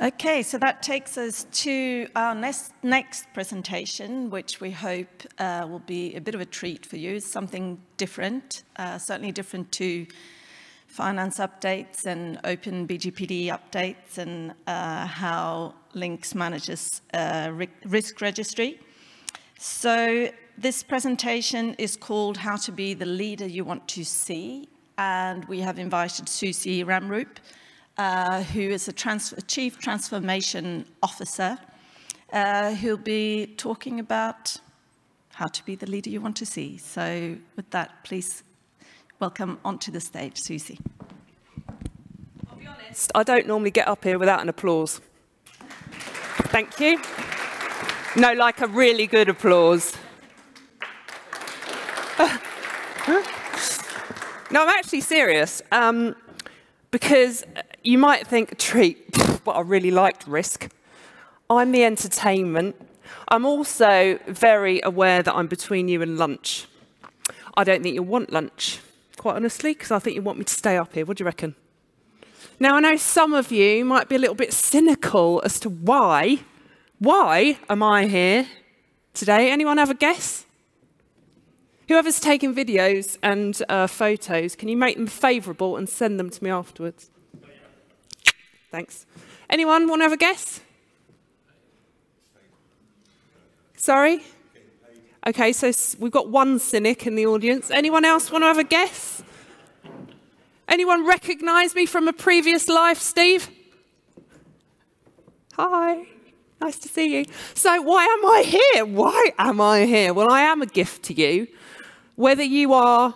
Okay, so that takes us to our next presentation, which we hope will be a bit of a treat for you. It's something different, certainly different to finance updates and open BGPD updates and how LINX manages risk registry. So this presentation is called How to Be the Leader You Want to See, and we have invited Susie Ramroop, who is a Chief Transformation Officer, who'll be talking about how to be the leader you want to see. So with that, please welcome onto the stage, Susie. I'll be honest, I don't normally get up here without an applause. Thank you. No, like a really good applause. No, I'm actually serious. Because you might think, treat, but I really liked risk. I'm the entertainment. I'm also very aware that I'm between you and lunch. I don't think you'll want lunch, quite honestly, because I think you want me to stay up here. What do you reckon? Now, I know some of you might be a little bit cynical as to why. Why am I here today? Anyone have a guess? Whoever's taking videos and photos, can you make them favourable and send them to me afterwards? Thanks. Anyone want to have a guess? Sorry? Okay, so we've got one cynic in the audience. Anyone else want to have a guess? Anyone recognise me from a previous life, Steve? Hi. Nice to see you. So why am I here? Why am I here? Well, I am a gift to you. Whether you are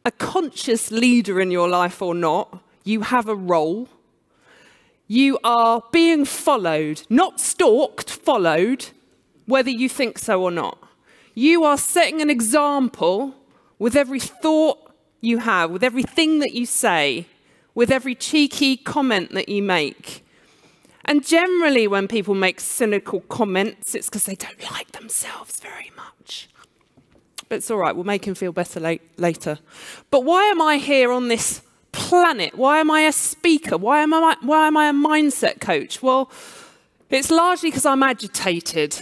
a conscious leader in your life or not, you have a role. You are being followed, not stalked, followed, whether you think so or not. You are setting an example with every thought you have, with everything that you say, with every cheeky comment that you make. And generally when people make cynical comments, it's because they don't like themselves very much. But it's all right, we'll make him feel better later. But why am I here on this planet? Why am I a speaker? Why am I a mindset coach? Well, it's largely because I'm agitated.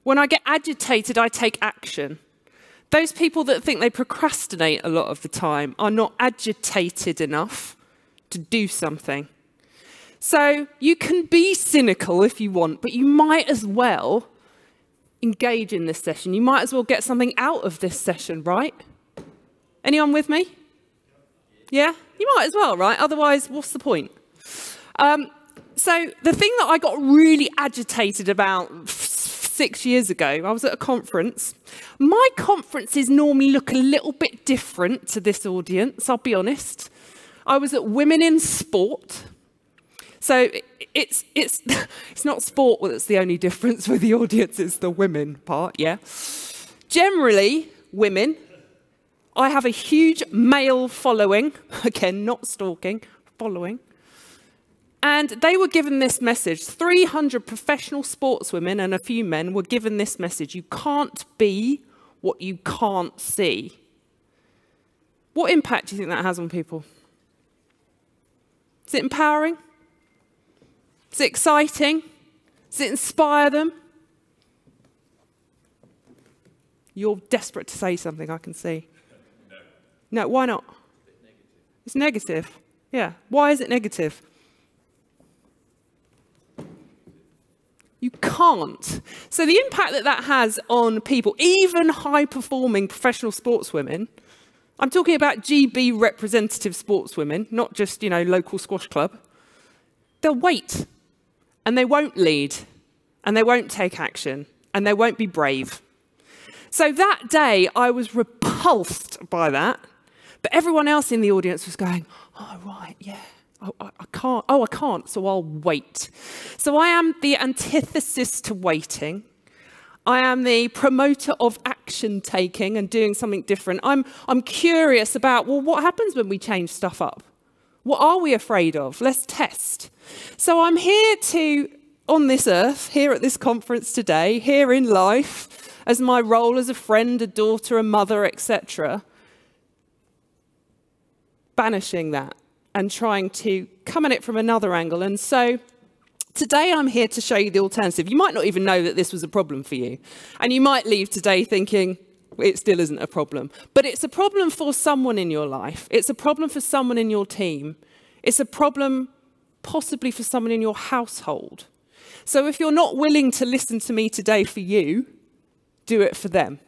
When I get agitated, I take action. Those people that think they procrastinate a lot of the time are not agitated enough to do something. So you can be cynical if you want, but you might as well engage in this session. You might as well get something out of this session, right? Anyone with me? Yeah? You might as well, right? Otherwise, what's the point? So the thing that I got really agitated about 6 years ago, I was at a conference. My conferences normally look a little bit different to this audience, I'll be honest. I was at Women in Sport. So it's not sport that's the only difference with the audience, it's the women part, yeah. Generally, women, I have a huge male following, again, not stalking, following. And they were given this message, 300 professional sportswomen and a few men were given this message, you can't be what you can't see. What impact do you think that has on people? Is it empowering? Is it exciting? Does it inspire them? You're desperate to say something, I can see. No, why not? It's negative. Yeah, why is it negative? You can't. So the impact that that has on people, even high-performing professional sportswomen, I'm talking about GB representative sportswomen, not just, you know, local squash club, they'll wait. And they won't lead, and they won't take action, and they won't be brave. So that day, I was repulsed by that, but everyone else in the audience was going, oh, right, yeah, I can't, so I'll wait. So I am the antithesis to waiting. I am the promoter of action taking and doing something different. I'm curious about, well, what happens when we change stuff up? What are we afraid of? Let's test. So I'm here on this earth, here at this conference today, here in life, as my role as a friend, a daughter, a mother, etc., banishing that and trying to come at it from another angle. And so Today, I'm here to show you the alternative. You might not even know that this was a problem for you. And you might leave today thinking, it still isn't a problem. But it's a problem for someone in your life. It's a problem for someone in your team. It's a problem possibly for someone in your household. So if you're not willing to listen to me today for you, do it for them.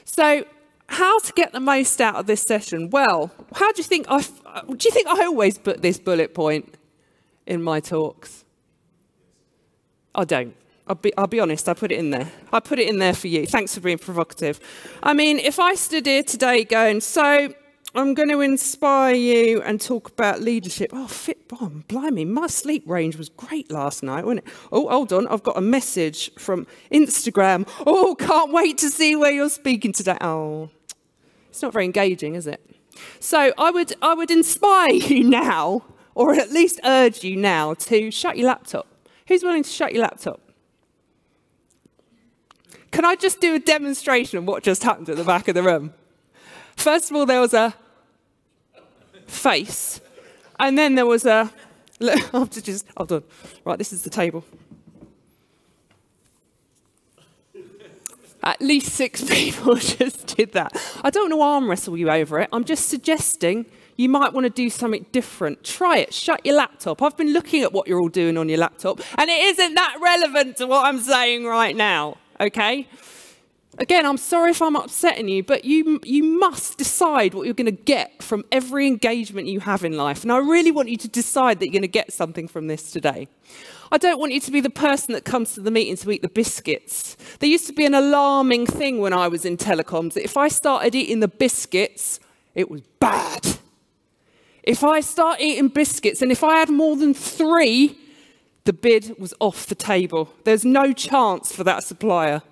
So how to get the most out of this session? Well, do you think I always put this bullet point in my talks? I don't. I'll be honest, I put it in there. I put it in there for you. Thanks for being provocative. I mean, if I stood here today going, so I'm going to inspire you and talk about leadership. Oh, blimey, my sleep range was great last night, wasn't it? Oh, hold on, I've got a message from Instagram. Oh, can't wait to see where you're speaking today. Oh, it's not very engaging, is it? So I would inspire you now, or at least urge you now, to shut your laptop. Who's willing to shut your laptop? Can I just do a demonstration of what just happened at the back of the room? First of all, there was a face, and then there was a, hold on, right, this is the table. At least 6 people just did that. I don't want to arm wrestle you over it. I'm just suggesting you might want to do something different. Try it. Shut your laptop. I've been looking at what you're all doing on your laptop, and it isn't that relevant to what I'm saying right now, okay? Again, I'm sorry if I'm upsetting you, but you must decide what you're going to get from every engagement you have in life. And I really want you to decide that you're going to get something from this today. I don't want you to be the person that comes to the meeting to eat the biscuits. There used to be an alarming thing when I was in telecoms that if I started eating the biscuits, it was bad. If I start eating biscuits and if I had more than 3, the bid was off the table. There's no chance for that supplier.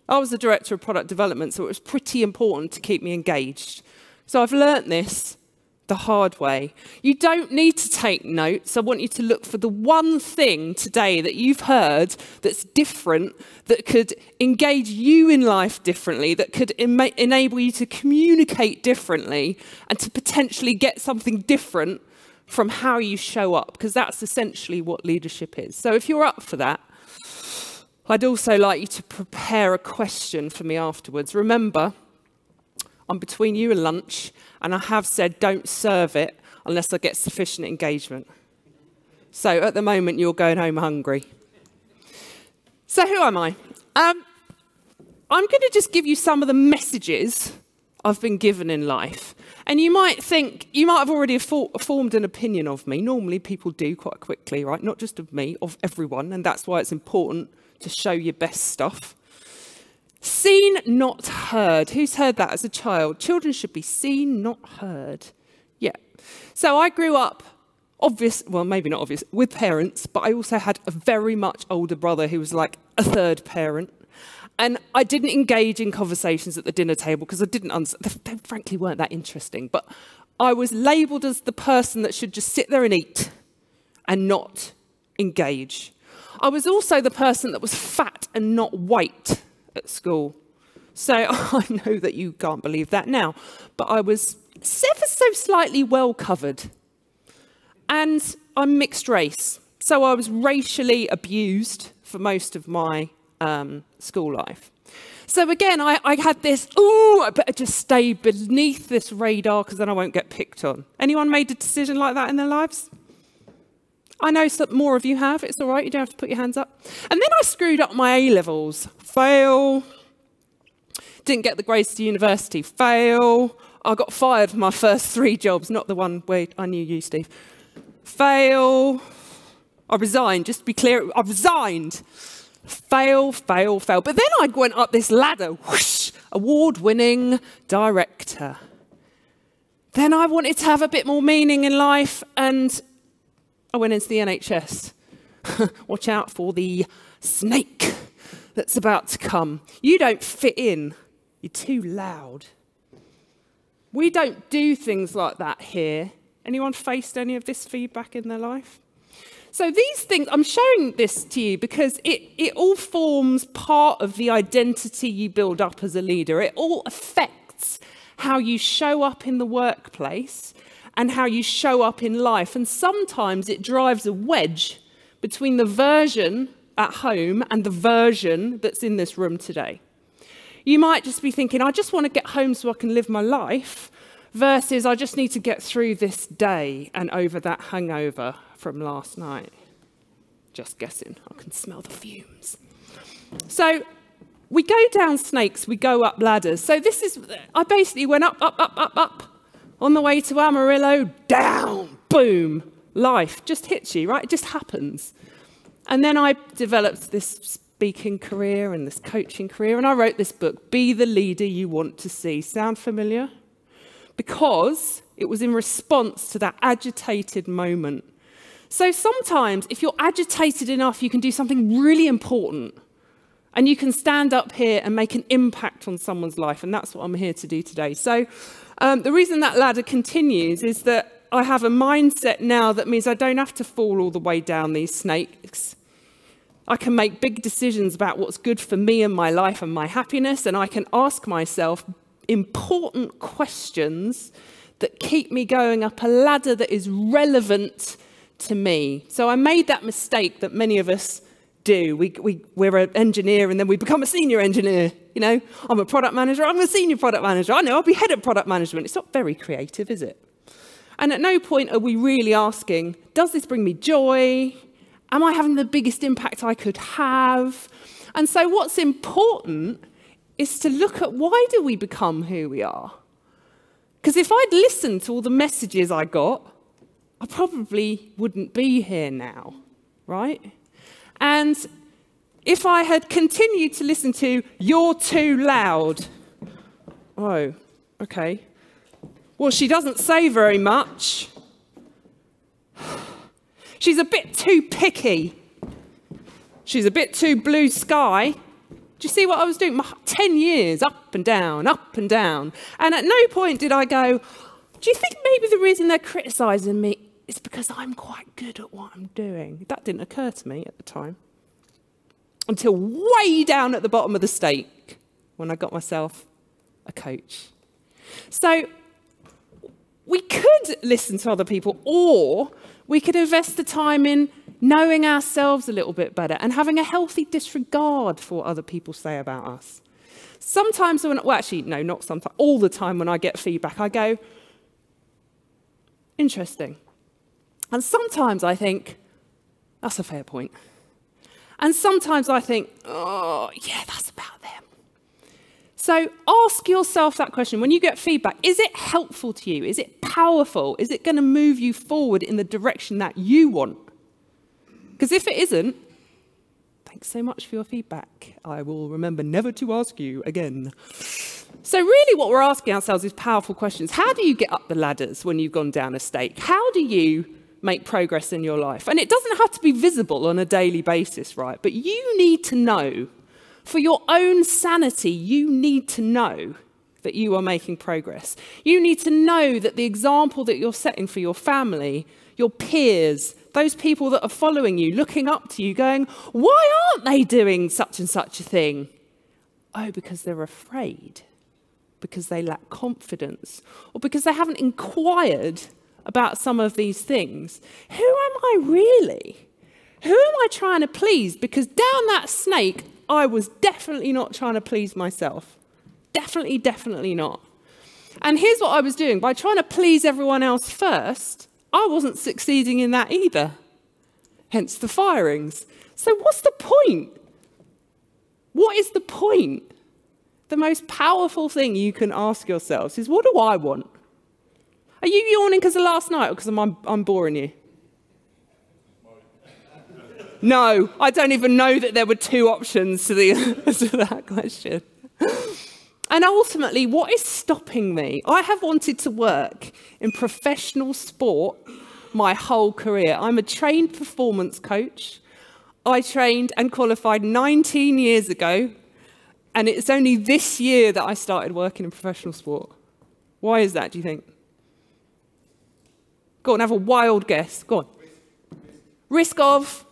I was the director of product development, so it was pretty important to keep me engaged. So I've learnt this the hard way. You don't need to take notes. I want you to look for the one thing today that you've heard that's different, that could engage you in life differently, that could enable you to communicate differently and to potentially get something different from how you show up, because that's essentially what leadership is. So if you're up for that, I'd also like you to prepare a question for me afterwards. Remember, I'm between you and lunch, and I have said don't serve it unless I get sufficient engagement. So at the moment, you're going home hungry. So who am I? I'm going to just give you some of the messages I've been given in life. And you might think, you might have already formed an opinion of me. Normally, people do quite quickly, right? Not just of me, of everyone. And that's why it's important to show your best stuff. Seen, not heard. Who's heard that as a child? Children should be seen, not heard. Yeah. So I grew up, well, maybe not obvious, with parents, but I also had a very much older brother who was like a third parent. And I didn't engage in conversations at the dinner table because I didn't understand. They frankly weren't that interesting. But I was labelled as the person that should just sit there and eat and not engage. I was also the person that was fat and not white at school. So I know that you can't believe that now, but I was ever so slightly well covered. And I'm mixed race. So I was racially abused for most of my school life. So again, I had this, I better just stay beneath this radar because then I won't get picked on. Anyone made a decision like that in their lives? I know some more of you have. It's all right. You don't have to put your hands up. And then I screwed up my A-levels. Fail. Didn't get the grades to university. Fail. I got fired for my first 3 jobs, not the one where I knew you, Steve. Fail. I resigned. Just to be clear, I resigned. Fail, fail, fail. But then I went up this ladder. Whoosh, award-winning director. Then I wanted to have a bit more meaning in life, and I went into the NHS. Watch out for the snake that's about to come. You don't fit in. You're too loud. We don't do things like that here. Anyone faced any of this feedback in their life? So these things, I'm showing this to you because it all forms part of the identity you build up as a leader. It all affects how you show up in the workplace and how you show up in life. And sometimes it drives a wedge between the version at home and the version that's in this room today. You might just be thinking, I just want to get home so I can live my life, versus I just need to get through this day and over that hangover from last night. Just guessing, I can smell the fumes. So we go down snakes, we go up ladders. So I basically went up, up, up, up, up. On the way to Amarillo, down, boom. Life just hits you, right? It just happens. And then I developed this speaking career and this coaching career, and I wrote this book, Be the Leader You Want to See. Sound familiar? Because it was in response to that agitated moment. So sometimes, if you're agitated enough, you can do something really important, and you can stand up here and make an impact on someone's life, and that's what I'm here to do today. So the reason that ladder continues is that I have a mindset now that means I don't have to fall all the way down these snakes. I can make big decisions about what's good for me and my life and my happiness, and I can ask myself important questions that keep me going up a ladder that is relevant to me. So I made that mistake that many of us do. We're an engineer and then we become a senior engineer. You know, I'm a product manager, I'm a senior product manager. I know, I'll be head of product management. It's not very creative, is it? And at no point are we really asking, does this bring me joy? Am I having the biggest impact I could have? And so what's important is to look at, why do we become who we are? Because if I'd listened to all the messages I got, I probably wouldn't be here now, right? And if I had continued to listen to, you're too loud. Oh, okay. Well, she doesn't say very much. She's a bit too picky. She's a bit too blue sky. Do you see what I was doing? 10 years, up and down, up and down. And at no point did I go, do you think maybe the reason they're criticising me is because I'm quite good at what I'm doing? That didn't occur to me at the time. Until way down at the bottom of the stake, when I got myself a coach. So we could listen to other people, or we could invest the time in knowing ourselves a little bit better and having a healthy disregard for what other people say about us. Sometimes, not sometimes, all the time when I get feedback, I go, interesting. And sometimes I think, that's a fair point. And sometimes I think, oh, yeah, that's about them. So ask yourself that question. When you get feedback, is it helpful to you? Is it powerful? Is it going to move you forward in the direction that you want? Because if it isn't, thanks so much for your feedback. I will remember never to ask you again. So really what we're asking ourselves is powerful questions. How do you get up the ladders when you've gone down a stake? How do you make progress in your life? And it doesn't have to be visible on a daily basis, right? But you need to know, for your own sanity, you need to know that you are making progress. You need to know that the example that you're setting for your family, your peers, those people that are following you, looking up to you, going, why aren't they doing such and such a thing? Oh, because they're afraid, because they lack confidence, or because they haven't inquired about some of these things. Who am I really? Who am I trying to please? Because down that snake, I was definitely not trying to please myself. Definitely not. And here's what I was doing. By trying to please everyone else first, I wasn't succeeding in that either. Hence the firings. So what's the point? What is the point? The most powerful thing you can ask yourselves is, what do I want? Are you yawning because of last night or because I'm boring you? No, I don't even know that there were two options to that question. And ultimately, what is stopping me? I have wanted to work in professional sport my whole career. I'm a trained performance coach. I trained and qualified 19 years ago, and it's only this year that I started working in professional sport. Why is that, do you think? Go on, have a wild guess. Go on. Risk of?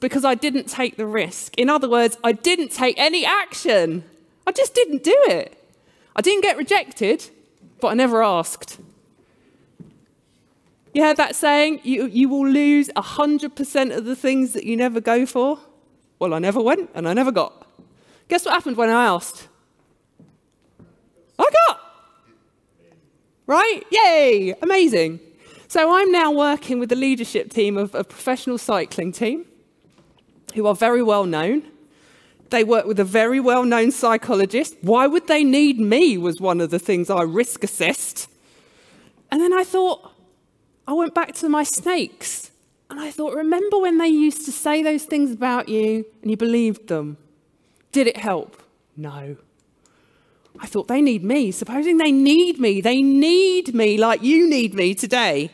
Because I didn't take the risk. In other words, I didn't take any action. I just didn't do it. I didn't get rejected, but I never asked. You heard that saying? You will lose 100% of the things that you never go for. Well, I never went and I never got. Guess what happened when I asked? I got. Right? Yay! Amazing. So I'm now working with the leadership team of a professional cycling team who are very well known. They work with a very well-known psychologist. Why would they need me was one of the things I risk assessed. And then I went back to my snakes. And I thought, remember when they used to say those things about you and you believed them? Did it help? No. I thought, they need me. Supposing they need me like you need me today.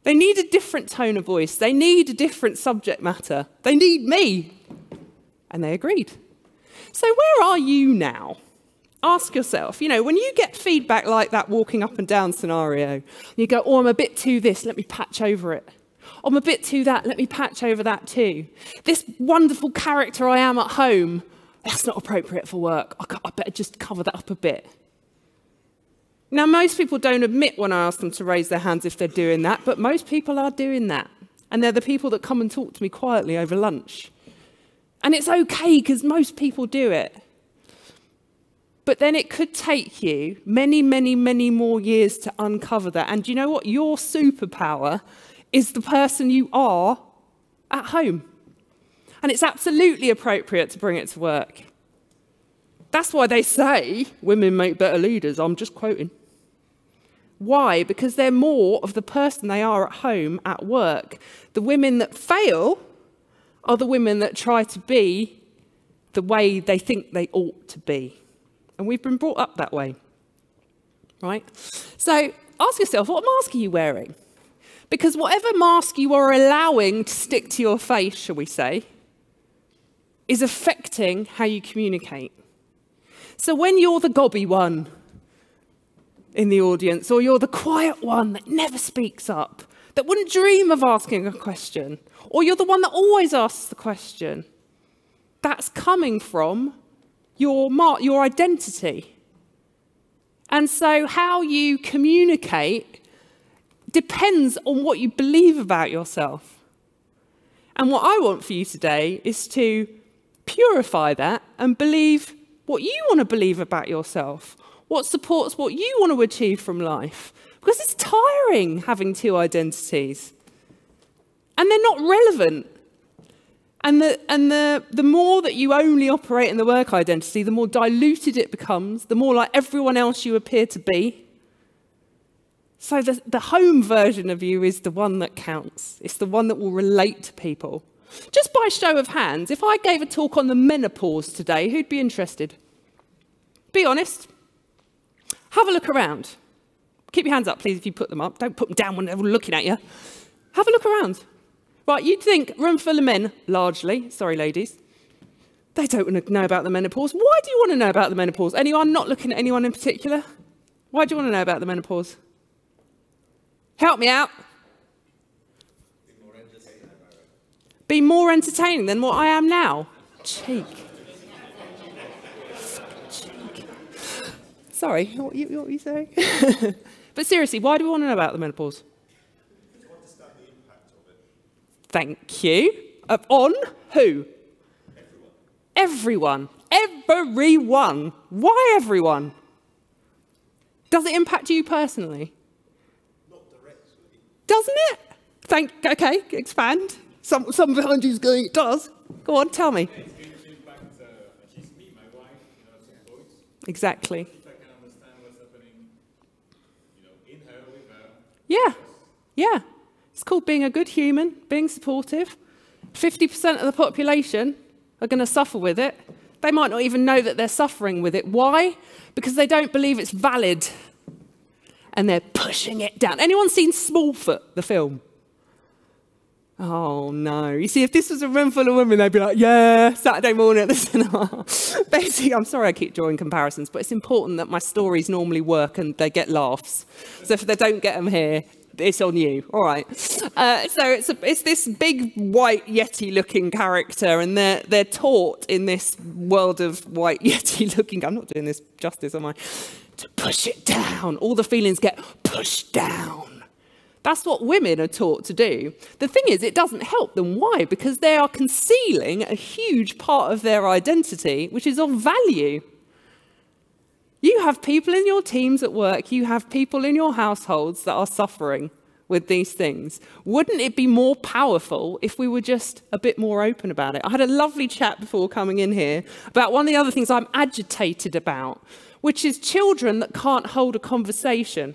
They need a different tone of voice. They need a different subject matter. They need me. And they agreed. So where are you now? Ask yourself, when you get feedback like that walking up and down scenario, you go, oh, I'm a bit too this, let me patch over it. Oh, I'm a bit too that, let me patch over that too. This wonderful character I am at home, that's not appropriate for work. I better just cover that up a bit. Now, most people don't admit when I ask them to raise their hands if they're doing that, but most people are doing that. And they're the people that come and talk to me quietly over lunch. And it's okay, because most people do it. But then it could take you many, many, many more years to uncover that. And do you know what? Your superpower is the person you are at home. And it's absolutely appropriate to bring it to work. That's why they say women make better leaders. I'm just quoting. Why? Because they're more of the person they are at home, at work. The women that fail are the women that try to be the way they think they ought to be. And we've been brought up that way, right? So ask yourself, what mask are you wearing? Because whatever mask you are allowing to stick to your face, shall we say, is affecting how you communicate. So when you're the gobby one in the audience, or you're the quiet one that never speaks up, that wouldn't dream of asking a question, or you're the one that always asks the question, that's coming from your identity. And so how you communicate depends on what you believe about yourself. And what I want for you today is to purify that and believe what you want to believe about yourself, what supports what you want to achieve from life. Because it's tiring having two identities. And they're not relevant. And the more that you only operate in the work identity, the more diluted it becomes, the more like everyone else you appear to be. So the home version of you is the one that counts. It's the one that will relate to people. Just by show of hands, if I gave a talk on the menopause today, who'd be interested? Be honest. Have a look around. Keep your hands up, please, if you put them up. Don't put them down when they're looking at you. Have a look around. Right, you'd think room full of men, largely. Sorry, ladies. They don't want to know about the menopause. Why do you want to know about the menopause? Anyone? Not looking at anyone in particular? Why do you want to know about the menopause? Help me out. Be more entertaining than what I am now. Cheek. Cheek. Sorry, what were you saying? But seriously, why do we want to know about the menopause? To understand the impact of it. Thank you. On who? Everyone. Everyone. Why everyone? Does it impact you personally? Not directly. Doesn't it? Okay, expand. Some behind you's going, it does. Go on, tell me. It's going to impact at least me, my wife, at some point. Exactly. If I can understand what's happening, in her, with her. Yeah, yeah. It's called being a good human, being supportive. 50% of the population are going to suffer with it. They might not even know that they're suffering with it. Why? Because they don't believe it's valid. And they're pushing it down. Anyone seen Smallfoot, the film? Oh, no. You see, if this was a room full of women, they'd be like, yeah, Saturday morning at the cinema. Basically, I'm sorry I keep drawing comparisons, but it's important that my stories normally work and they get laughs. So if they don't get them here, it's on you. All right. So it's this big white Yeti-looking character, and they're taught in this world of white Yeti-looking... I'm not doing this justice, am I? To push it down. All the feelings get pushed down. That's what women are taught to do. The thing is, it doesn't help them. Why? Because they are concealing a huge part of their identity, which is of value. You have people in your teams at work, you have people in your households that are suffering with these things. Wouldn't it be more powerful if we were just a bit more open about it? I had a lovely chat before coming in here about one of the other things I'm agitated about, which is children that can't hold a conversation.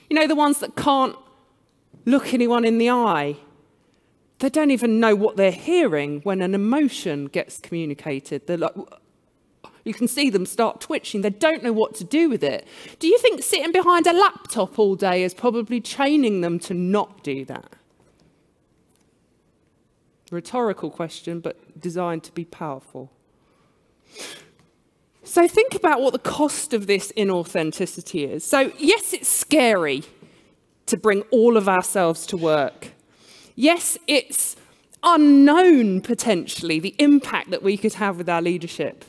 You know, the ones that can't look anyone in the eye. They don't even know what they're hearing when an emotion gets communicated. They're like, you can see them start twitching. They don't know what to do with it. Do you think sitting behind a laptop all day is probably training them to not do that? Rhetorical question, but designed to be powerful. So think about what the cost of this inauthenticity is. So yes, it's scary to bring all of ourselves to work. Yes, it's unknown, potentially, the impact that we could have with our leadership.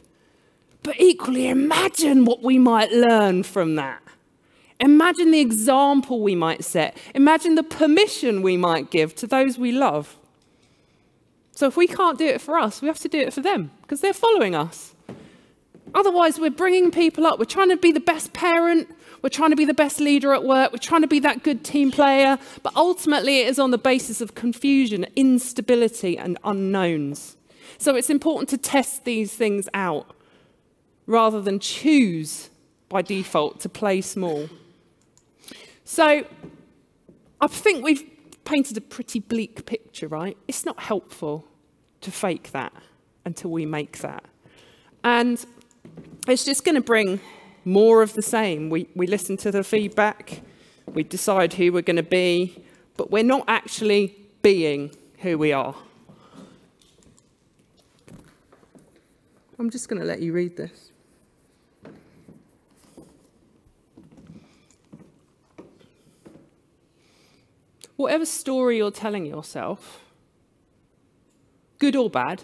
But equally, imagine what we might learn from that. Imagine the example we might set. Imagine the permission we might give to those we love. So if we can't do it for us, we have to do it for them, because they're following us. Otherwise, we're bringing people up. We're trying to be the best parent. We're trying to be the best leader at work. We're trying to be that good team player. But ultimately, it is on the basis of confusion, instability, and unknowns. So it's important to test these things out rather than choose by default to play small. So I think we've painted a pretty bleak picture, right? It's not helpful to fake that until we make that. And it's just going to bring more of the same. We listen to the feedback, we decide who we're going to be, but we're not actually being who we are. I'm just going to let you read this. Whatever story you're telling yourself, good or bad,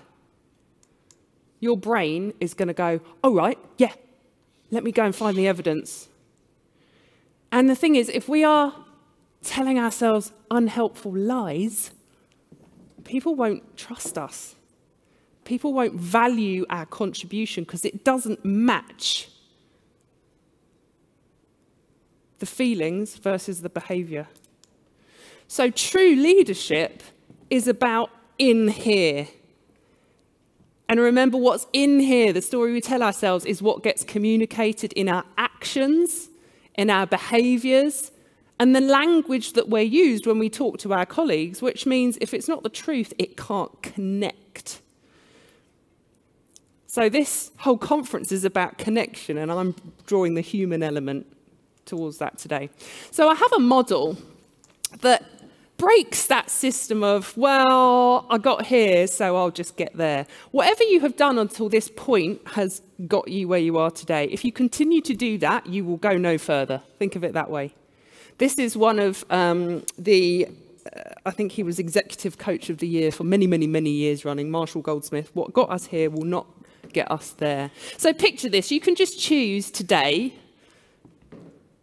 your brain is going to go, oh, right, yeah, let me go and find the evidence. And the thing is, if we are telling ourselves unhelpful lies, people won't trust us. People won't value our contribution because it doesn't match the feelings versus the behavior. So true leadership is about in here. And remember, what's in here, the story we tell ourselves, is what gets communicated in our actions, in our behaviours, and the language that we're used when we talk to our colleagues, which means if it's not the truth, it can't connect. So this whole conference is about connection, and I'm drawing the human element towards that today. So I have a model that breaks that system of, well, I got here, so I'll just get there. Whatever you have done until this point has got you where you are today. If you continue to do that, you will go no further. Think of it that way. This is one of I think he was Executive Coach of the Year for many, many, many years running, Marshall Goldsmith. What got us here will not get us there. So picture this. You can just choose today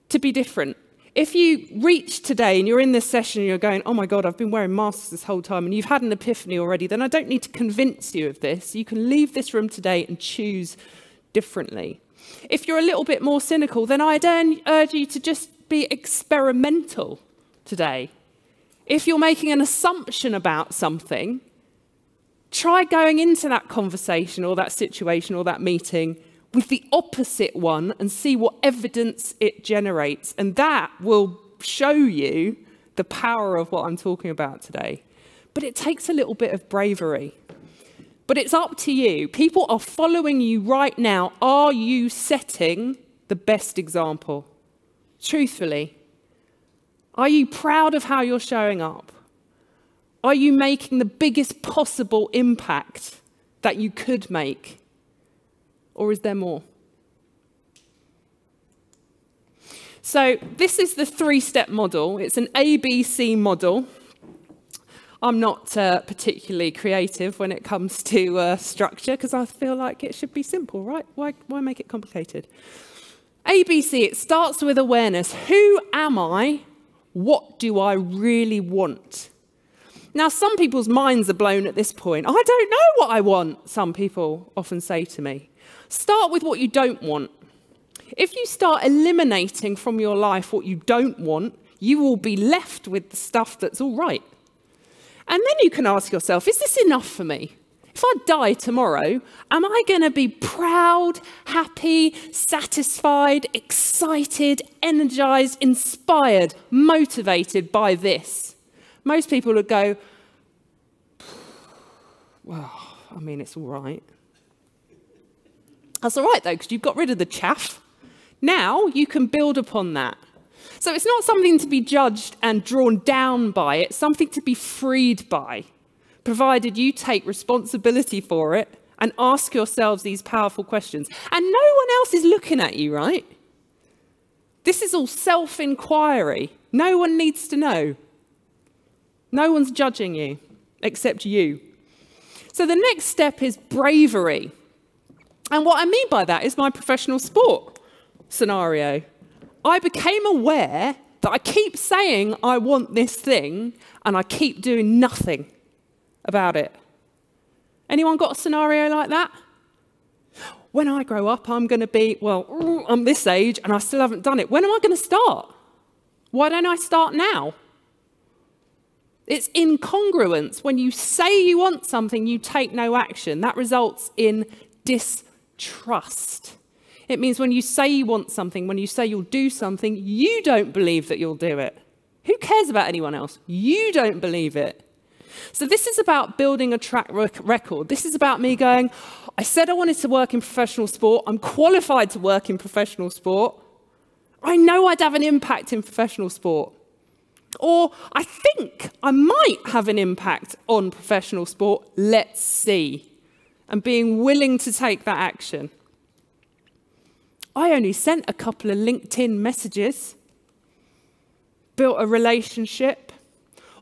to be different. If you reach today and you're in this session and you're going, oh my God, I've been wearing masks this whole time, and you've had an epiphany already, then I don't need to convince you of this. You can leave this room today and choose differently. If you're a little bit more cynical, then I'd urge you to just be experimental today. If you're making an assumption about something, try going into that conversation or that situation or that meeting with the opposite one and see what evidence it generates. And that will show you the power of what I'm talking about today. But it takes a little bit of bravery. But it's up to you. People are following you right now. Are you setting the best example? Truthfully, are you proud of how you're showing up? Are you making the biggest possible impact that you could make? Or is there more? So this is the 3-step model. It's an ABC model. I'm not particularly creative when it comes to structure because I feel like it should be simple, right? Why make it complicated? ABC, it starts with awareness. Who am I? What do I really want? Now, some people's minds are blown at this point. I don't know what I want, some people often say to me. Start with what you don't want. If you start eliminating from your life what you don't want, you will be left with the stuff that's all right. And then you can ask yourself, is this enough for me? If I die tomorrow, am I going to be proud, happy, satisfied, excited, energized, inspired, motivated by this? Most people would go, well, I mean, it's all right. That's all right, though, because you've got rid of the chaff. Now you can build upon that. So it's not something to be judged and drawn down by. It's something to be freed by, provided you take responsibility for it and ask yourselves these powerful questions. And no one else is looking at you, right? This is all self-inquiry. No one needs to know. No one's judging you except you. So the next step is bravery. And what I mean by that is my professional sport scenario. I became aware that I keep saying I want this thing and I keep doing nothing about it. Anyone got a scenario like that? When I grow up, I'm going to be, well, I'm this age and I still haven't done it. When am I going to start? Why don't I start now? It's incongruence. When you say you want something, you take no action. That results in distrust. It means when you say you want something, when you say you'll do something, you don't believe that you'll do it. Who cares about anyone else? You don't believe it. So this is about building a track record. This is about me going, I said I wanted to work in professional sport. I'm qualified to work in professional sport. I know I'd have an impact in professional sport. Or I think I might have an impact on professional sport. Let's see. And being willing to take that action. I only sent a couple of LinkedIn messages, built a relationship,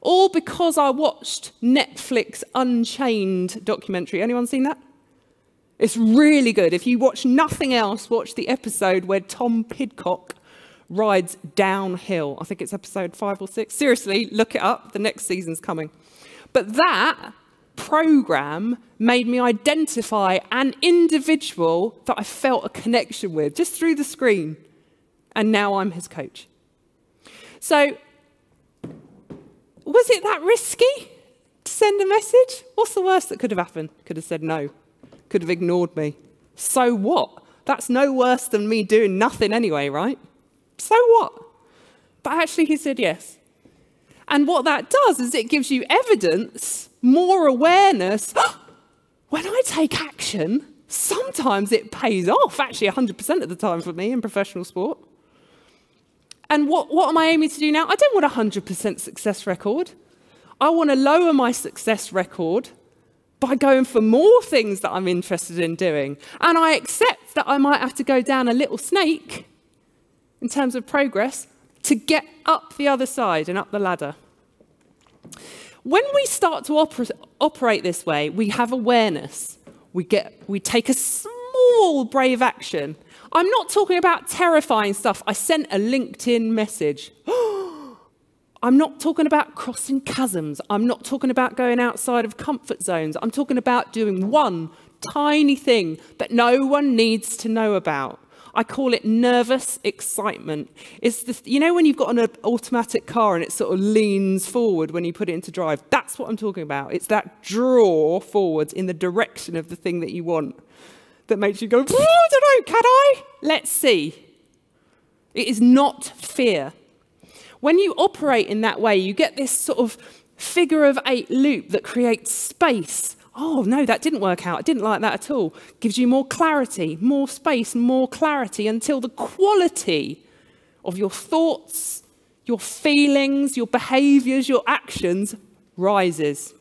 all because I watched Netflix Unchained documentary. Anyone seen that? It's really good. If you watch nothing else, watch the episode where Tom Pidcock rides downhill. I think it's episode 5 or 6. Seriously, look it up. The next season's coming. But that program made me identify an individual that I felt a connection with just through the screen. And now I'm his coach. So, was it that risky to send a message? What's the worst that could have happened? Could have said no. Could have ignored me. So what? That's no worse than me doing nothing anyway, right? So what? But actually he said yes. And what that does is it gives you evidence, more awareness. When I take action, sometimes it pays off, actually 100% of the time for me in professional sport. And what am I aiming to do now? I don't want a 100% success record. I want to lower my success record by going for more things that I'm interested in doing. And I accept that I might have to go down a little snake in terms of progress to get up the other side and up the ladder. When we start to operate this way, we have awareness. We take a small, brave action. I'm not talking about terrifying stuff. I sent a LinkedIn message. I'm not talking about crossing chasms. I'm not talking about going outside of comfort zones. I'm talking about doing one tiny thing that no one needs to know about. I call it nervous excitement. It's the, you know when you've got an automatic car and it sort of leans forward when you put it into drive? That's what I'm talking about. It's that draw forwards in the direction of the thing that you want that makes you go, I don't know, can I? Let's see. It is not fear. When you operate in that way, you get this sort of figure of 8 loop that creates space. Oh, no, that didn't work out. I didn't like that at all. Gives you more clarity, more space, more clarity until the quality of your thoughts, your feelings, your behaviors, your actions rises.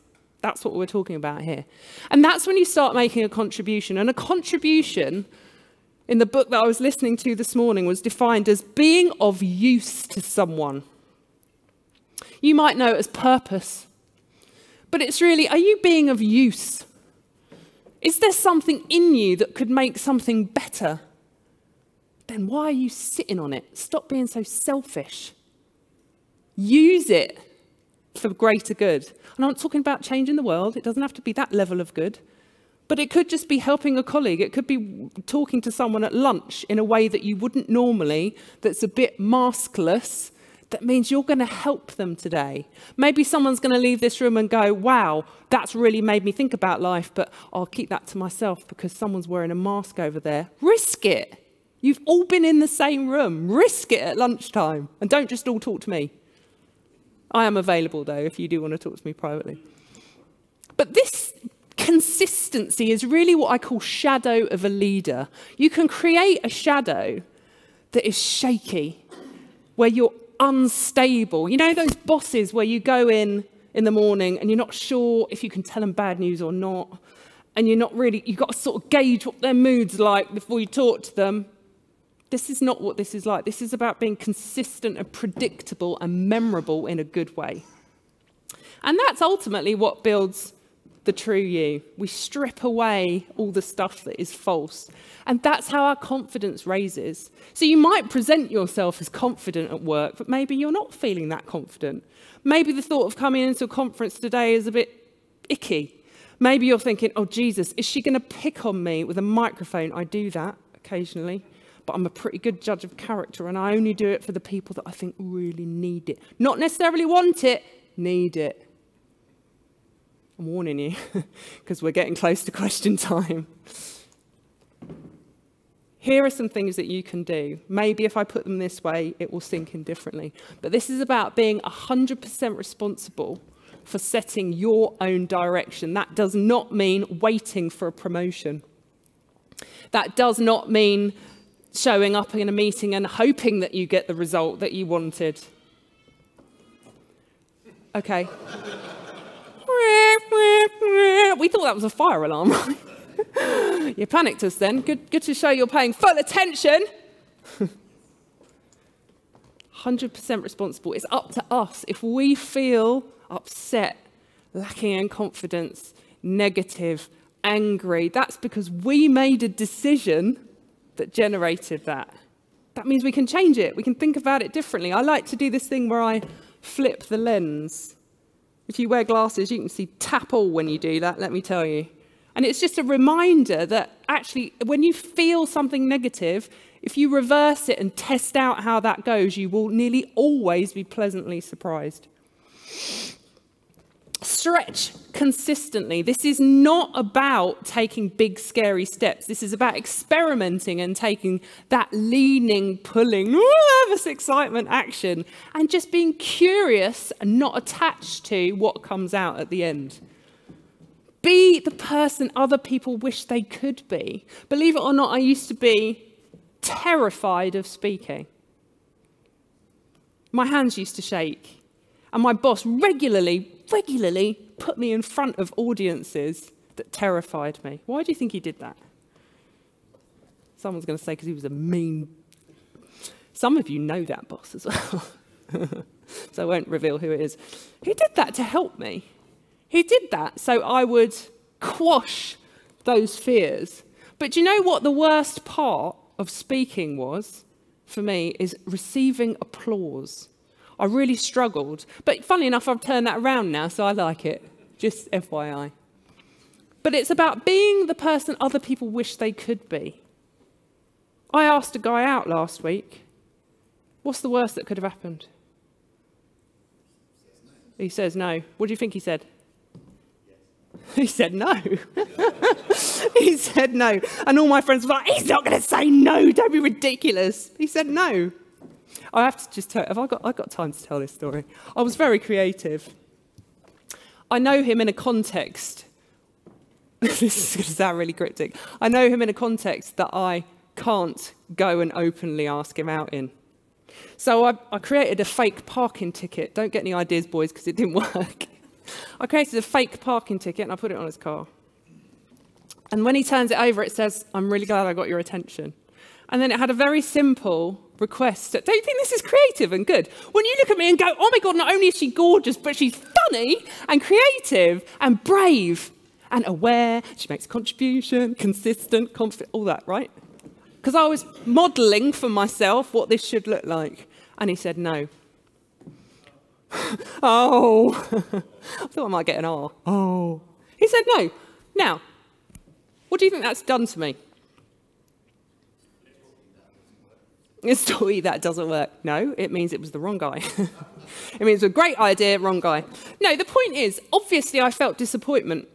That's what we're talking about here. And that's when you start making a contribution. And a contribution in the book that I was listening to this morning was defined as being of use to someone. You might know it as purpose. But it's really, are you being of use? Is there something in you that could make something better? Then why are you sitting on it? Stop being so selfish. Use it for greater good. And I'm not talking about changing the world. It doesn't have to be that level of good. But it could just be helping a colleague. It could be talking to someone at lunch in a way that you wouldn't normally, that's a bit maskless, that means you're going to help them today. Maybe someone's going to leave this room and go, wow, that's really made me think about life, but I'll keep that to myself because someone's wearing a mask over there. Risk it. You've all been in the same room. Risk it at lunchtime. And don't just all talk to me. I am available, though, if you do want to talk to me privately. But this consistency is really what I call shadow of a leader. You can create a shadow that is shaky, where you're unstable. You know those bosses where you go in the morning and you're not sure if you can tell them bad news or not, and you've got to sort of gauge what their mood's like before you talk to them. This is not what this is like. This is about being consistent and predictable and memorable in a good way. And that's ultimately what builds the true you. We strip away all the stuff that is false. And that's how our confidence raises. So you might present yourself as confident at work, but maybe you're not feeling that confident. Maybe the thought of coming into a conference today is a bit icky. Maybe you're thinking, oh, Jesus, is she going to pick on me with a microphone? I do that occasionally, but I'm a pretty good judge of character, and I only do it for the people that I think really need it. Not necessarily want it, need it. I'm warning you, because we're getting close to question time. Here are some things that you can do. Maybe if I put them this way, it will sink in differently. But this is about being 100% responsible for setting your own direction. That does not mean waiting for a promotion. That does not mean showing up in a meeting and hoping that you get the result that you wanted. Okay. We thought that was a fire alarm, right? You panicked us then. Good to show you're paying full attention. 100% responsible. It's up to us. If we feel upset, lacking in confidence, negative, angry, that's because we made a decision that generated that. That means we can change it. We can think about it differently. I like to do this thing where I flip the lens. If you wear glasses, you can see tap all when you do that, let me tell you. And it's just a reminder that actually, when you feel something negative, if you reverse it and test out how that goes, you will nearly always be pleasantly surprised. Stretch consistently. This is not about taking big, scary steps. This is about experimenting and taking that leaning, pulling, this excitement action, and just being curious and not attached to what comes out at the end. Be the person other people wish they could be. Believe it or not, I used to be terrified of speaking. My hands used to shake. And my boss regularly put me in front of audiences that terrified me. Why do you think he did that? Someone's going to say because he was a mean... Some of you know that boss as well. So I won't reveal who it is. He did that to help me. He did that so I would quash those fears. But do you know what the worst part of speaking was for me is receiving applause. I really struggled. But funnily enough, I've turned that around now, so I like it. Just FYI. But it's about being the person other people wish they could be. I asked a guy out last week, what's the worst that could have happened? He says no. What do you think he said? He said no. He said no. And all my friends were like, he's not going to say no. Don't be ridiculous. He said no. I have to just tell, I've got time to tell this story. I was very creative. I know him in a context. This is going to sound really cryptic. I know him in a context that I can't go and openly ask him out in. So I created a fake parking ticket. Don't get any ideas, boys, because it didn't work. I created a fake parking ticket and I put it on his car. And when he turns it over, it says, I'm really glad I got your attention. And then it had a very simple request. Don't you think this is creative and good? When you look at me and go, oh my God, not only is she gorgeous, but she's funny and creative and brave and aware. She makes a contribution, consistent, confident, all that, right? Because I was modelling for myself what this should look like. And he said no. Oh, I thought I might get an R. Oh. He said no. Now, what do you think that's done to me? It's taught you that doesn't work. No, it means it was the wrong guy. It means a great idea, wrong guy. No, the point is, obviously I felt disappointment.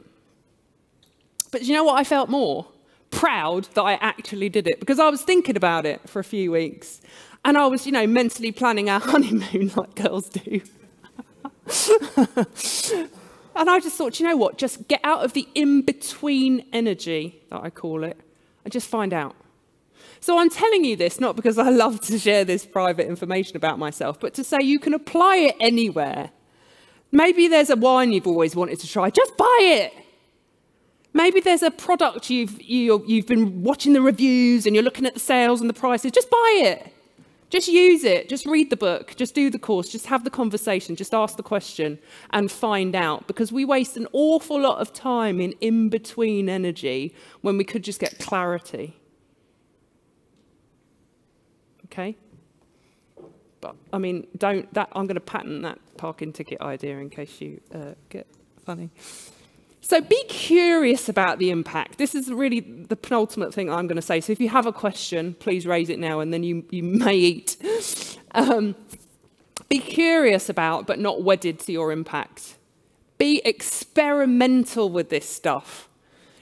But do you know what I felt more? Proud that I actually did it, because I was thinking about it for a few weeks. And I was, mentally planning our honeymoon like girls do. And I just thought, you know what? Just get out of the in-between energy, that I call it, and just find out. So I'm telling you this, not because I love to share this private information about myself, but to say you can apply it anywhere. Maybe there's a wine you've always wanted to try. Just buy it. Maybe there's a product you've been watching the reviews and you're looking at the sales and the prices. Just buy it. Just use it. Just read the book. Just do the course. Just have the conversation. Just ask the question and find out. Because we waste an awful lot of time in in-between energy when we could just get clarity. Okay? But, I mean, I'm going to patent that parking ticket idea in case you get funny. So be curious about the impact. This is really the penultimate thing I'm going to say. So if you have a question, please raise it now and then you may eat. Be curious about, but not wedded to your impact. Be experimental with this stuff.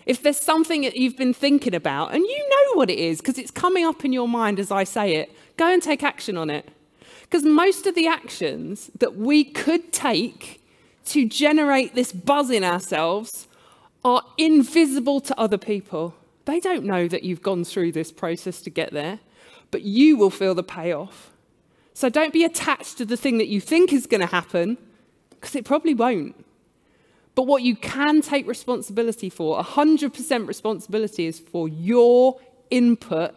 If there's something that you've been thinking about, and you know what it is, because it's coming up in your mind as I say it, go and take action on it. Because most of the actions that we could take to generate this buzz in ourselves are invisible to other people. They don't know that you've gone through this process to get there, but you will feel the payoff. So don't be attached to the thing that you think is going to happen, because it probably won't. But what you can take responsibility for, 100% responsibility, is for your input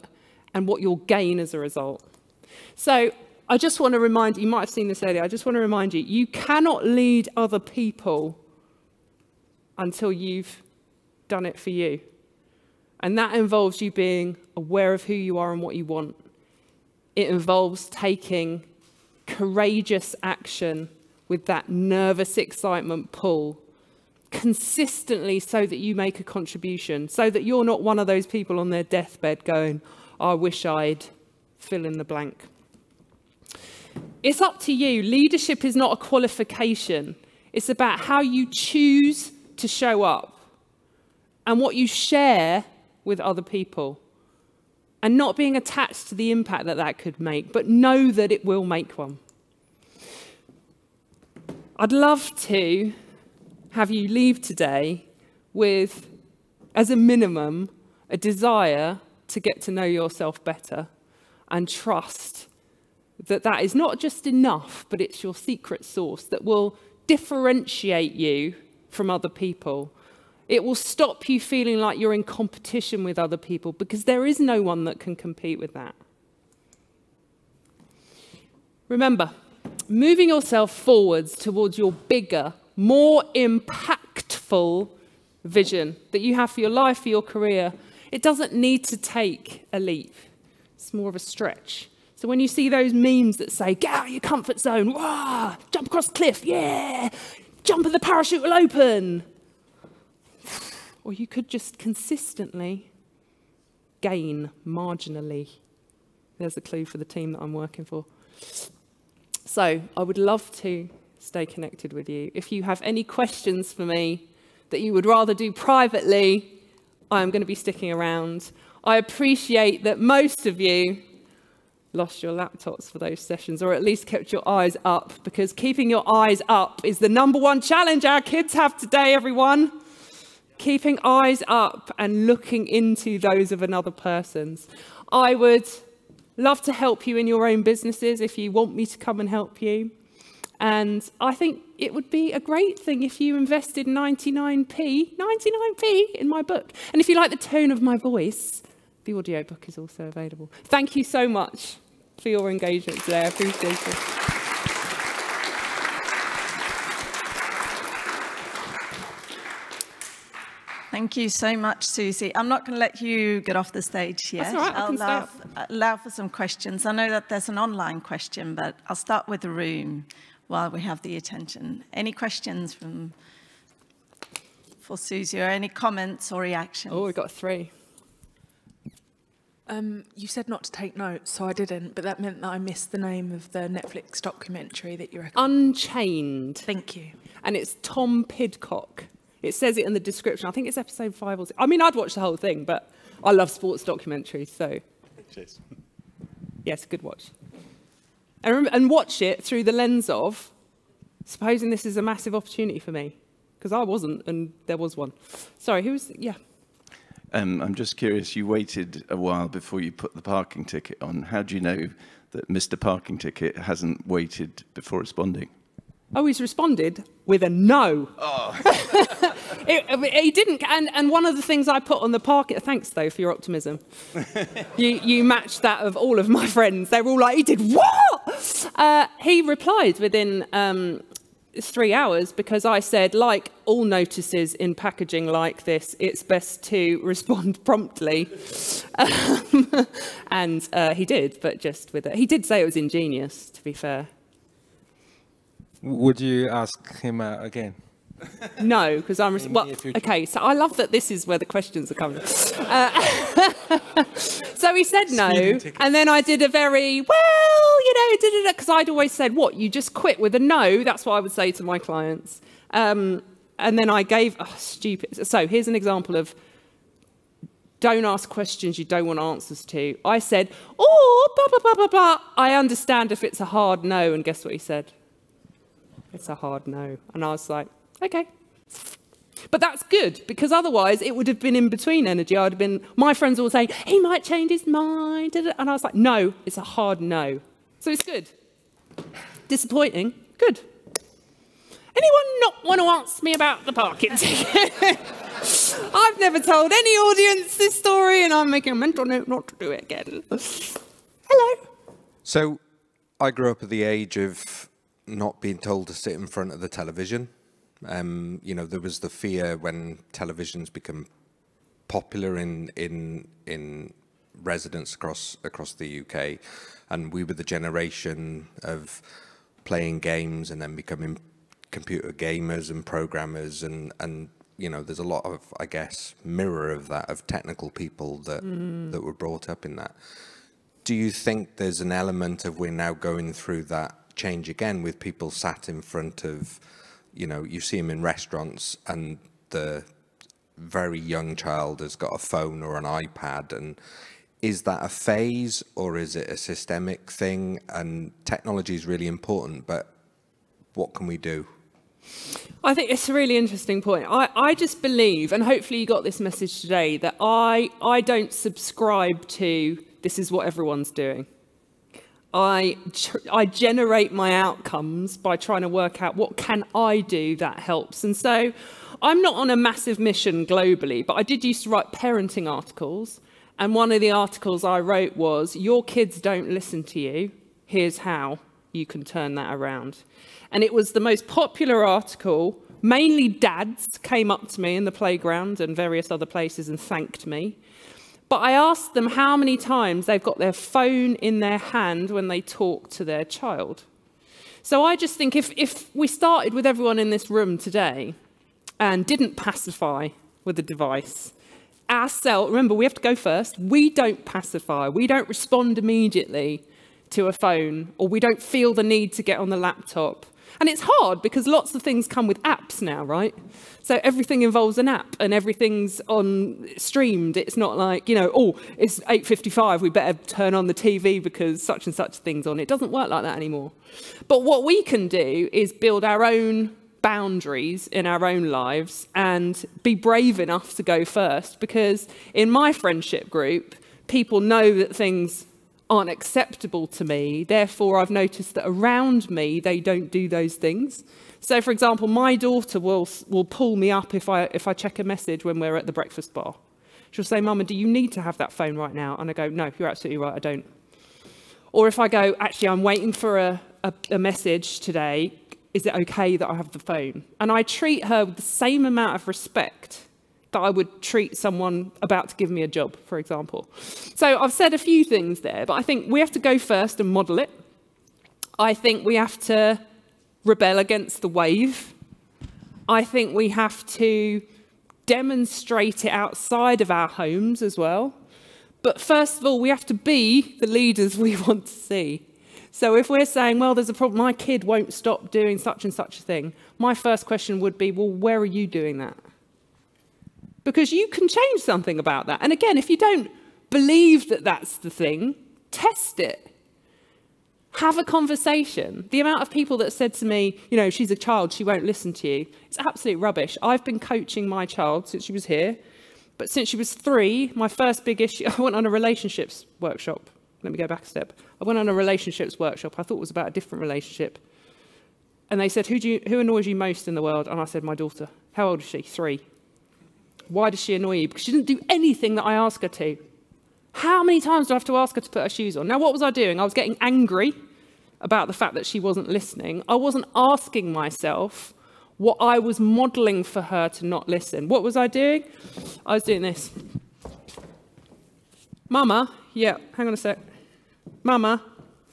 and what you'll gain as a result. So I just want to remind you, you might have seen this earlier, I just want to remind you, you cannot lead other people until you've done it for you. And that involves you being aware of who you are and what you want. It involves taking courageous action with that nervous excitement pull consistently so that you make a contribution, so that you're not one of those people on their deathbed going, I wish I'd fill in the blank. It's up to you. Leadership is not a qualification. It's about how you choose to show up and what you share with other people, and not being attached to the impact that that could make, but know that it will make one. I'd love to have you leave today with, as a minimum, a desire to get to know yourself better and trust that that is not just enough, but it's your secret sauce that will differentiate you from other people. It will stop you feeling like you're in competition with other people, because there is no one that can compete with that. Remember, moving yourself forwards towards your bigger, more impactful vision that you have for your life, for your career, it doesn't need to take a leap. It's more of a stretch. So when you see those memes that say, get out of your comfort zone, wah, jump across the cliff, yeah, jump and the parachute will open. Or you could just consistently gain marginally. There's a clue for the team that I'm working for. So I would love to stay connected with you. If you have any questions for me that you would rather do privately, I'm going to be sticking around. I appreciate that most of you lost your laptops for those sessions, or at least kept your eyes up, because keeping your eyes up is the #1 challenge our kids have today, everyone. Keeping eyes up and looking into those of another person's. I would love to help you in your own businesses if you want me to come and help you. And I think it would be a great thing if you invested 99p in my book. And if you like the tone of my voice, the audiobook is also available. Thank you so much for your engagement today. I appreciate it. Thank you so much, Susie. I'm not going to let you get off the stage yet. That's all right, I can I'll allow for some questions. I know that there's an online question, but I'll start with the room. while we have the attention. Any questions for Susie, or any comments or reactions? Oh, we've got 3. You said not to take notes, so I didn't, but that meant that I missed the name of the Netflix documentary that you recommended. Unchained. Thank you. And it's Tom Pidcock. It says it in the description. I think it's episode 5 or 6. I mean, I'd watch the whole thing, but I love sports documentaries, so. Cheers. Yes, good watch. And watch it through the lens of, supposing this is a massive opportunity for me, because I wasn't, and there was one. Sorry, who was, yeah. I'm just curious, you waited a while before you put the parking ticket on. How do you know that Mr. Parking Ticket hasn't waited before responding? Oh, he's responded with a no. Oh. He didn't, and one of the things I put on the parking, thanks though for your optimism. you matched that of all of my friends. They were all like, he did what? He replied within 3 hours, because I said, like all notices in packaging like this, it's best to respond promptly. And he did, but just with it. He did say it was ingenious, to be fair. Would you ask him again? No, because I'm... Well, okay, so I love that this is where the questions are coming. So he said no, and then I did a very, well, you know, because I'd always said, what, you just quit with a no? That's what I would say to my clients. And then I gave, stupid. So here's an example of, don't ask questions you don't want answers to. I said, oh, blah, blah, blah, blah, blah. I understand if it's a hard no, and guess what he said? It's a hard no. And I was like, okay. But that's good, because otherwise it would have been in between energy. I'd have been, my friends will say, he might change his mind. And I was like, no, it's a hard no. So it's good. Disappointing, good. Anyone not want to ask me about the parking ticket? I've never told any audience this story, and I'm making a mental note not to do it again. Hello. So I grew up at the age of not being told to sit in front of the television. You know, there was the fear when televisions become popular in residents across the UK, and we were the generation of playing games and then becoming computer gamers and programmers, and you know, there's a lot of, I guess, mirror of that, of technical people that that were brought up in that. Do you think there's an element of we're now going through that change again with people sat in front of, you know, you see them in restaurants and the very young child has got a phone or an iPad, and is that a phase or is it a systemic thing? And technology is really important, but what can we do? I think it's a really interesting point. I just believe, and hopefully you got this message today, that I don't subscribe to this is what everyone's doing. I generate my outcomes by trying to work out what can I do that helps. And so I'm not on a massive mission globally, but I did used to write parenting articles. And one of the articles I wrote was, your kids don't listen to you. Here's how you can turn that around. And it was the most popular article. Mainly dads came up to me in the playground and various other places and thanked me. But I asked them how many times they've got their phone in their hand when they talk to their child. So I just think if we started with everyone in this room today and didn't pacify with a device, ourselves, remember, we have to go first. We don't pacify. We don't respond immediately to a phone, or we don't feel the need to get on the laptop. And it's hard because lots of things come with apps now, right? So everything involves an app and everything's streamed. It's not like, you know, oh, it's 8:55, we better turn on the TV because such and such thing's on. It doesn't work like that anymore. But what we can do is build our own boundaries in our own lives and be brave enough to go first, because in my friendship group, people know that things aren't acceptable to me. Therefore, I've noticed that around me, they don't do those things. So, for example, my daughter will pull me up if I check a message when we're at the breakfast bar. She'll say, Mama, do you need to have that phone right now? And I go, no, you're absolutely right, I don't. Or if I go, actually, I'm waiting for a message today, is it okay that I have the phone? And I treat her with the same amount of respect that I would treat someone about to give me a job, for example. So I've said a few things there, but I think we have to go first and model it. I think we have to rebel against the wave. I think we have to demonstrate it outside of our homes as well. But first of all, we have to be the leaders we want to see. So if we're saying, well, there's a problem, my kid won't stop doing such and such a thing, my first question would be, well, where are you doing that? Because you can change something about that. And again, if you don't believe that that's the thing, test it. Have a conversation. The amount of people that said to me, you know, she's a child, she won't listen to you. It's absolute rubbish. I've been coaching my child since she was here. But since she was 3, my first big issue, I went on a relationships workshop. Let me go back a step. I went on a relationships workshop. I thought it was about a different relationship. And they said, who annoys you most in the world? And I said, my daughter. How old is she? 3. Why does she annoy you? Because she didn't do anything that I asked her to. How many times do I have to ask her to put her shoes on? Now, what was I doing? I was getting angry about the fact that she wasn't listening. I wasn't asking myself what I was modelling for her to not listen. What was I doing? I was doing this. Mama, yeah, hang on a sec. Mama,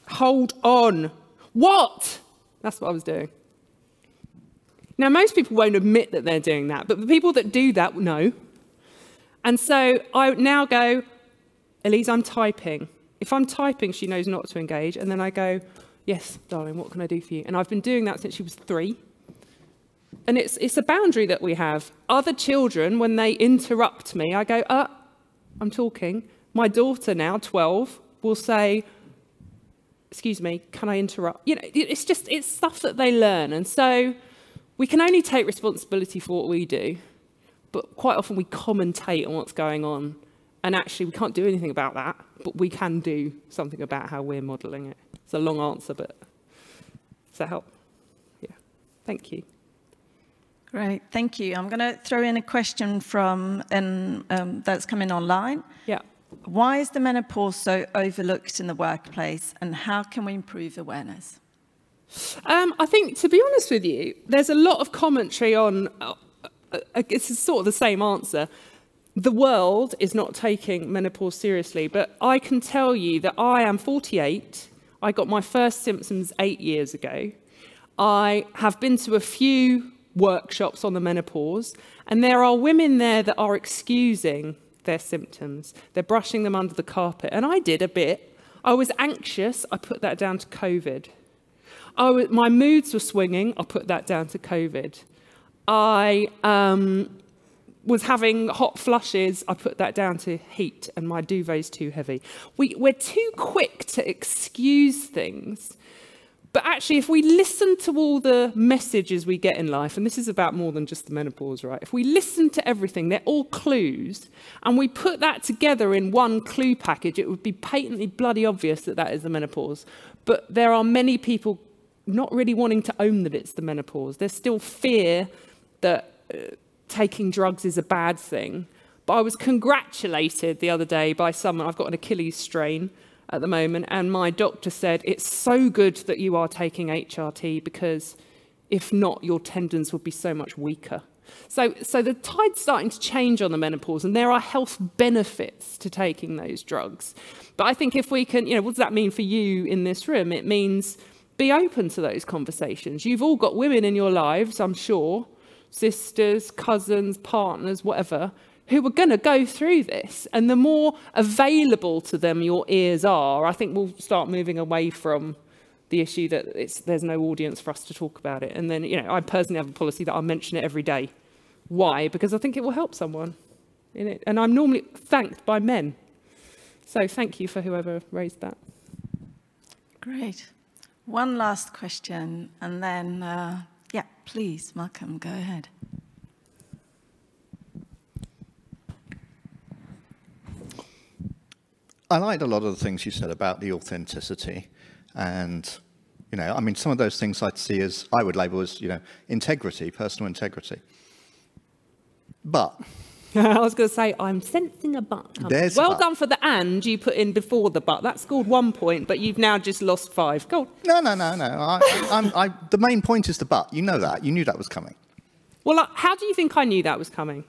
hold on. What? That's what I was doing. Now, most people won't admit that they're doing that, but the people that do that know. And so I now go, Elise, I'm typing. If I'm typing, she knows not to engage. And then I go, yes, darling, what can I do for you? And I've been doing that since she was 3. And it's a boundary that we have. Other children, when they interrupt me, I go, I'm talking. My daughter now, 12, will say, excuse me, can I interrupt? You know, it's stuff that they learn. And so we can only take responsibility for what we do, but quite often we commentate on what's going on. And actually, we can't do anything about that, but we can do something about how we're modelling it. It's a long answer, but does that help? Yeah, thank you. Great, thank you. I'm going to throw in a question from that's coming online. Yeah. Why is the menopause so overlooked in the workplace, and how can we improve awareness? I think, to be honest with you, there's a lot of commentary on, it's sort of the same answer. The world is not taking menopause seriously, but I can tell you that I am 48. I got my first symptoms 8 years ago. I have been to a few workshops on the menopause, and there are women there that are excusing their symptoms. They're brushing them under the carpet, and I did a bit. I was anxious. I put that down to COVID. My moods were swinging. I put that down to COVID. I was having hot flushes. I put that down to heat, and my duvet's too heavy. We're too quick to excuse things. But actually, if we listen to all the messages we get in life, and this is about more than just the menopause, right? If we listen to everything, they're all clues, and we put that together in one clue package, it would be patently bloody obvious that that is the menopause. But there are many people not really wanting to own that it's the menopause. There's still fear that taking drugs is a bad thing. But I was congratulated the other day by someone. I've got an Achilles strain at the moment, and my doctor said, it's so good that you are taking HRT, because if not, your tendons would be so much weaker. So the tide's starting to change on the menopause, and there are health benefits to taking those drugs. But I think if we can, what does that mean for you in this room? It means be open to those conversations. You've all got women in your lives, I'm sure, sisters, cousins, partners, whatever, who are going to go through this. And the more available to them your ears are, I think we'll start moving away from the issue that there's no audience for us to talk about it. And then, I personally have a policy that I'll mention it every day. Why? Because I think it will help someone in it. And I'm normally thanked by men. So thank you for whoever raised that. Great. One last question, and then, yeah, please, Malcolm, go ahead. I liked a lot of the things you said about the authenticity, and some of those things I'd see as, I would label as, integrity, personal integrity. But I was going to say, I'm sensing a but. Well done for the and you put in before the but. That scored 1 point, but you've now just lost 5. Go on. No. The main point is the but. You know that. You knew that was coming. Well, how do you think I knew that was coming?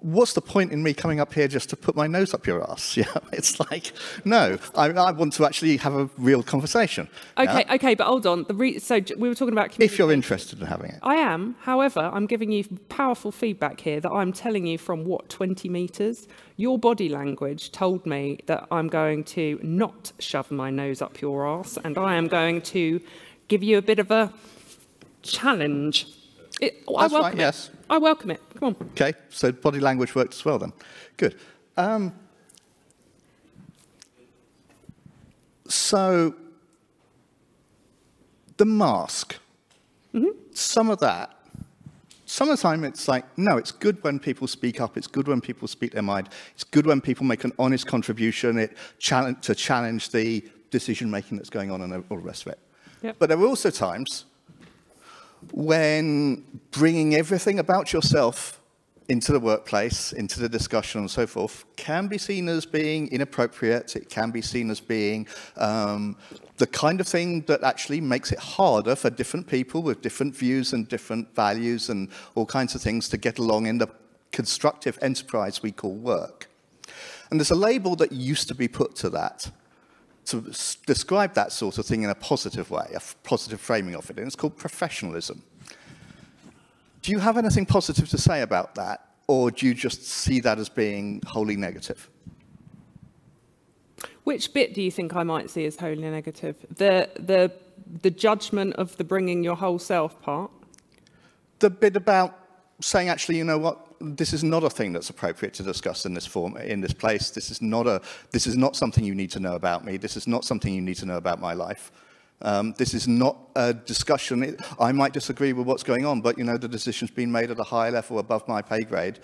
what's the point in me coming up here just to put my nose up your ass? Yeah, it's like, no, I want to actually have a real conversation. Okay, yeah? okay, but hold on. So we were talking about communication. If you're interested in having it. I am. However, I'm giving you powerful feedback here that I'm telling you from, 20 metres? Your body language told me that I'm going to not shove my nose up your arse, and I am going to give you a bit of a challenge. I welcome it. Yes. I welcome it. Come on. Okay, so body language worked as well then. Good. So, the mask. Some of the time it's like, no, it's good when people speak up, it's good when people speak their mind, it's good when people make an honest contribution to challenge the decision-making that's going on and all the rest of it. Yep. But there are also times when bringing everything about yourself into the workplace, into the discussion and so forth, can be seen as being inappropriate. It can be seen as being the kind of thing that actually makes it harder for different people with different views and different values and all kinds of things to get along in the constructive enterprise we call work. And there's a label that used to be put to that, to describe that sort of thing in a positive way, a positive framing of it, and it's called professionalism. Do you have anything positive to say about that, or do you just see that as being wholly negative? Which bit do you think I might see as wholly negative? The judgment of the bringing your whole self part? The bit about saying, actually, you know what, this is not a thing that's appropriate to discuss in this form, in this place. This is not something you need to know about me. This is not something you need to know about my life. This is not a discussion. I might disagree with what's going on, but you know, the decision's been made at a higher level above my pay grade.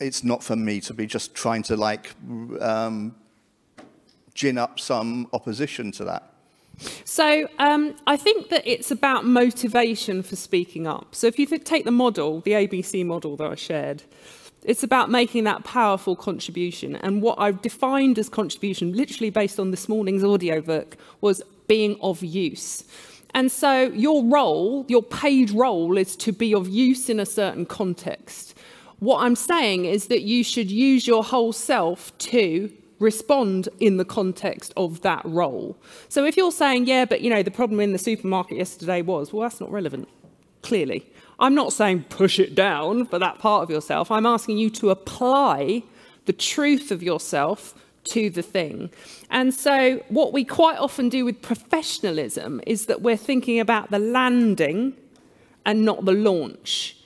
It's not for me to be just trying to like gin up some opposition to that. So I think that it's about motivation for speaking up. So if you take the model, the ABC model that I shared, it's about making that powerful contribution. And what I've defined as contribution, literally based on this morning's audiobook, was being of use. And so your role, your paid role, is to be of use in a certain context. What I'm saying is that you should use your whole self to respond in the context of that role. So if you're saying, yeah, but you know, the problem in the supermarket yesterday was, well, that's not relevant, clearly. I'm not saying push it down for that part of yourself. I'm asking you to apply the truth of yourself to the thing. And so what we quite often do with professionalism is that we're thinking about the landing and not the launch.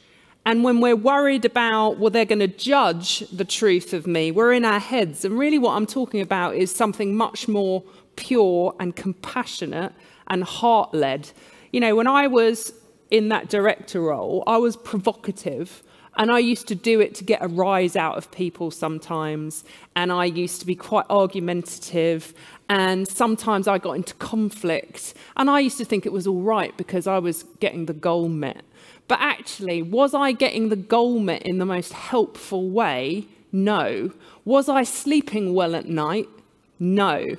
And when we're worried about, well, they're going to judge the truth of me, we're in our heads. And really what I'm talking about is something much more pure and compassionate and heart-led. You know, when I was in that director role, I was provocative. And I used to do it to get a rise out of people sometimes. And I used to be quite argumentative. And sometimes I got into conflict. And I used to think it was all right because I was getting the goal met. But actually, was I getting the goal met in the most helpful way? No. Was I sleeping well at night? No.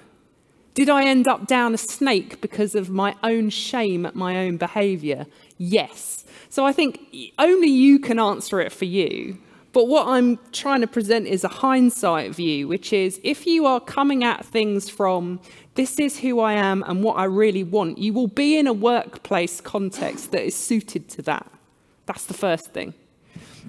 Did I end up down a snake because of my own shame at my own behaviour? Yes. So I think only you can answer it for you. But what I'm trying to present is a hindsight view, which is if you are coming at things from this is who I am and what I really want, you will be in a workplace context that is suited to that. That's the first thing.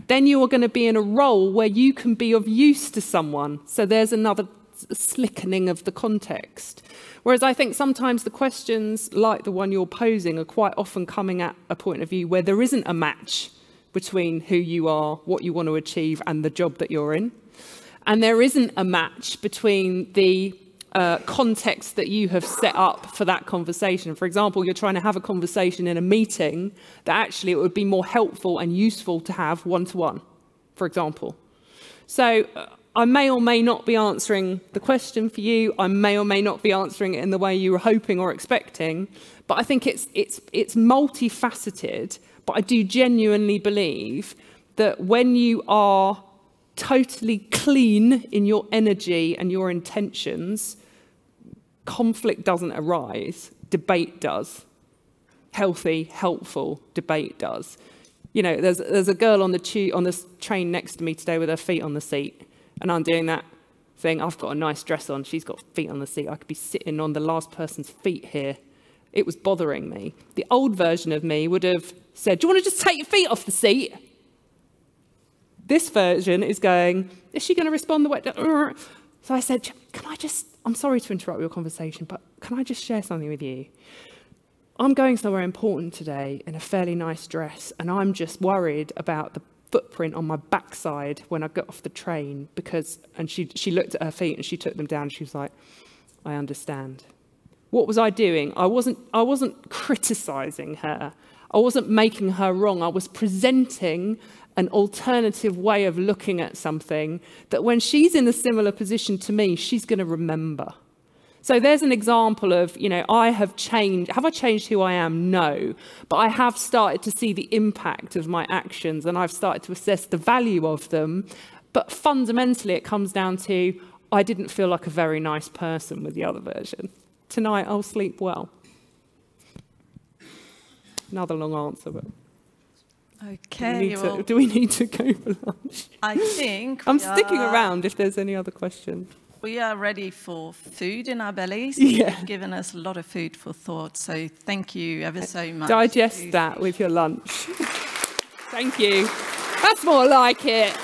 Then you are going to be in a role where you can be of use to someone. So there's another slickening of the context. Whereas I think sometimes the questions like the one you're posing are quite often coming at a point of view where there isn't a match between who you are, what you want to achieve, and the job that you're in. And there isn't a match between the context that you have set up for that conversation. For example, you're trying to have a conversation in a meeting that actually it would be more helpful and useful to have one-to-one, for example. So I may or may not be answering the question for you. I may or may not be answering it in the way you were hoping or expecting. But I think it's multifaceted. But I do genuinely believe that when you are totally clean in your energy and your intentions, conflict doesn't arise, debate does. Healthy, helpful debate does. You know, there's a girl on the train next to me today with her feet on the seat, and I'm doing that thing. I've got a nice dress on. She's got feet on the seat. I could be sitting on the last person's feet here. It was bothering me. The old version of me would have said, "Do you want to just take your feet off the seat?" This version is going, "Is she going to respond the way?" So I said, I'm sorry to interrupt your conversation, but can I just share something with you? I'm going somewhere important today in a fairly nice dress, and I'm just worried about the footprint on my backside when I get off the train and she looked at her feet and she took them down. She was like, "I understand." What was I doing? I wasn't criticizing her. I wasn't making her wrong. I was presenting an alternative way of looking at something that when she's in a similar position to me, she's going to remember. So there's an example of, you know, I have changed. Have I changed who I am? No. But I have started to see the impact of my actions, and I've started to assess the value of them. But fundamentally, it comes down to, I didn't feel like a very nice person with the other version. Tonight, I'll sleep well. Another long answer, but... Okay. Do we need to go for lunch? I think I'm sticking around if there's any other questions. We are ready for food in our bellies. Yeah. You've given us a lot of food for thought, so thank you ever so much. Digest that with your lunch. Thank you. That's more like it.